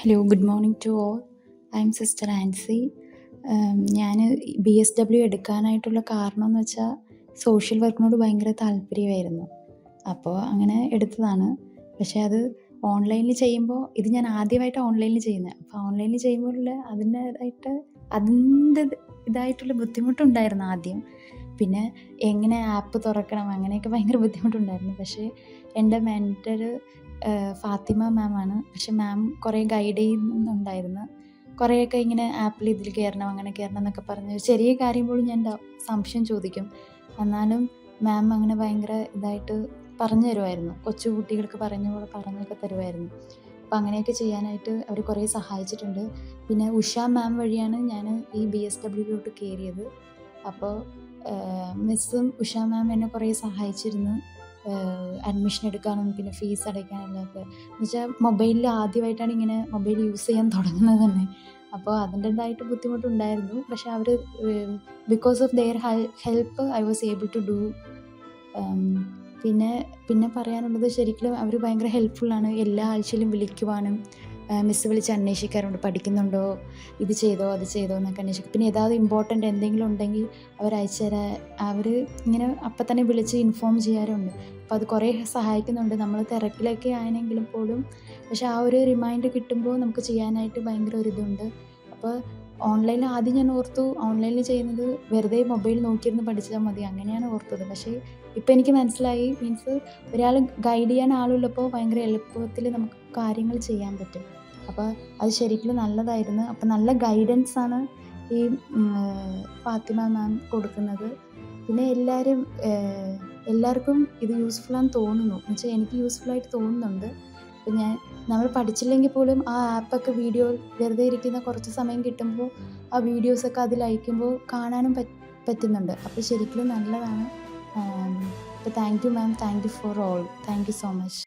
Hello, good morning to all. I am sister Ancy. ഞാൻ BSW എടുക്കാനായിട്ടുള്ള കാരണം എന്ന് വെച്ചാൽ സോഷ്യൽ വർക്കിനോട് ഭയങ്കര താല്പര്യമായിരുന്നു. അപ്പോൾ അങ്ങനെ എടുത്തതാണ്. പക്ഷേ അത് ഓൺലൈനിൽ ചെയ്യുമ്പോൾ ഇത് ഞാൻ ആദ്യമായിട്ടാണ് ഓൺലൈനിൽ ചെയ്യുന്നത്. അപ്പോൾ ഓൺലൈനിൽ ചെയ്യുമ്പോഴുള്ള അതിൻ്റെ ഇതായിട്ടുള്ള ബുദ്ധിമുട്ടുണ്ടായിരുന്നു ആദ്യം. പിന്നെ എങ്ങനെ ആപ്പ് തുറക്കണം അങ്ങനെയൊക്കെ ഭയങ്കര ബുദ്ധിമുട്ടുണ്ടായിരുന്നു. പക്ഷേ എൻ്റെ മെൻറ്റർ ഫാത്തിമ മാമാണ്. പക്ഷെ മാം കുറേ ഗൈഡ് ചെയ്യുന്നുണ്ടായിരുന്നു. കുറേയൊക്കെ ഇങ്ങനെ ആപ്പിൽ ഇതിൽ കയറണം അങ്ങനെ കയറണം എന്നൊക്കെ പറഞ്ഞ് ചെറിയ കാര്യം പോലും ഞാൻ സംശയം ചോദിക്കും. എന്നാലും മാം അങ്ങനെ ഭയങ്കര ഇതായിട്ട് പറഞ്ഞു തരുമായിരുന്നു. കൊച്ചു കുട്ടികൾക്ക് പറഞ്ഞൊക്കെ തരുമായിരുന്നു. അപ്പോൾ അങ്ങനെയൊക്കെ ചെയ്യാനായിട്ട് അവർ കുറേ സഹായിച്ചിട്ടുണ്ട്. പിന്നെ ഉഷ മാം വഴിയാണ് ഞാൻ ഈ BSWയിലോട്ട് കയറിയത്. അപ്പോൾ മിസ്സും ഉഷ മാം എന്നെ കുറേ സഹായിച്ചിരുന്നു. അഡ്മിഷൻ എടുക്കാനും പിന്നെ ഫീസ് അടയ്ക്കാനെല്ലാമൊക്കെ. എന്നുവെച്ചാൽ മൊബൈലിൽ ആദ്യമായിട്ടാണ് ഇങ്ങനെ മൊബൈൽ യൂസ് ചെയ്യാൻ തുടങ്ങുന്നത് തന്നെ. അപ്പോൾ അതിൻ്റേതായിട്ട് ബുദ്ധിമുട്ടുണ്ടായിരുന്നു. പക്ഷേ അവർ because of their help I was able to do. പിന്നെ പറയാനുള്ളത് ശരിക്കും അവർ ഭയങ്കര ഹെൽപ്ഫുള്ളാണ്. എല്ലാ ആഴ്ചയിലും വിളിക്കുവാനും മിസ്സ് വിളിച്ച് അന്വേഷിക്കാറുണ്ട്. പഠിക്കുന്നുണ്ടോ, ഇത് ചെയ്തോ അത് ചെയ്തോ എന്നൊക്കെ അന്വേഷിക്കും. പിന്നെ ഏதாவது ഇമ്പോർട്ടൻ്റ് എന്തെങ്കിലും ഉണ്ടെങ്കിൽ അവർ അയച്ചു തരാൻ അവർ ഇങ്ങനെ അപ്പം തന്നെ വിളിച്ച് ഇൻഫോം ചെയ്യാറുണ്ട്. അപ്പോൾ അത് കുറേ സഹായിക്കുന്നുണ്ട്. നമ്മൾ തിരക്കിലൊക്കെ ആയെങ്കിലും പോലും. പക്ഷേ ആ ഒരു റിമൈൻഡർ കിട്ടുമ്പോൾ നമുക്ക് ചെയ്യാനായിട്ട് ഭയങ്കര ഒരിതുണ്ട്. അപ്പോൾ ഓൺലൈനിൽ ആദ്യം ഞാൻ ഓർത്തു ഓൺലൈനിൽ ചെയ്യുന്നത് വെറുതെ മൊബൈൽ നോക്കിയിരുന്ന് പഠിച്ചാൽ മതി, അങ്ങനെയാണ് ഓർത്തത്. പക്ഷേ ഇപ്പം എനിക്ക് മനസ്സിലായി, മീൻസ് ഒരാൾ ഗൈഡ് ചെയ്യാൻ ആളുള്ളപ്പോൾ ഭയങ്കര എളുപ്പത്തിൽ നമുക്ക് കാര്യങ്ങൾ ചെയ്യാൻ പറ്റും. അപ്പോൾ അത് ശരിക്കും നല്ലതായിരുന്നു. അപ്പോൾ നല്ല ഗൈഡൻസാണ് ഈ ഫാത്തിമ മാം കൊടുക്കുന്നത്. പിന്നെ എല്ലാവർക്കും ഇത് യൂസ്ഫുള്ളാന്ന് തോന്നുന്നു. എന്നുവെച്ചാൽ എനിക്ക് യൂസ്ഫുള്ളായിട്ട് തോന്നുന്നുണ്ട്. അപ്പോൾ നമ്മൾ പഠിച്ചില്ലെങ്കിൽ പോലും ആ ആപ്പൊക്കെ വീഡിയോ വെറുതെ ഇരിക്കുന്ന കുറച്ച് സമയം കിട്ടുമ്പോൾ ആ വീഡിയോസൊക്കെ അതിൽ അയക്കുമ്പോൾ കാണാനും പറ്റുന്നുണ്ട്. അപ്പോൾ ശരിക്കും നല്ലതാണ്. അപ്പോൾ thank you ma'am, thank you for all, thank you so much.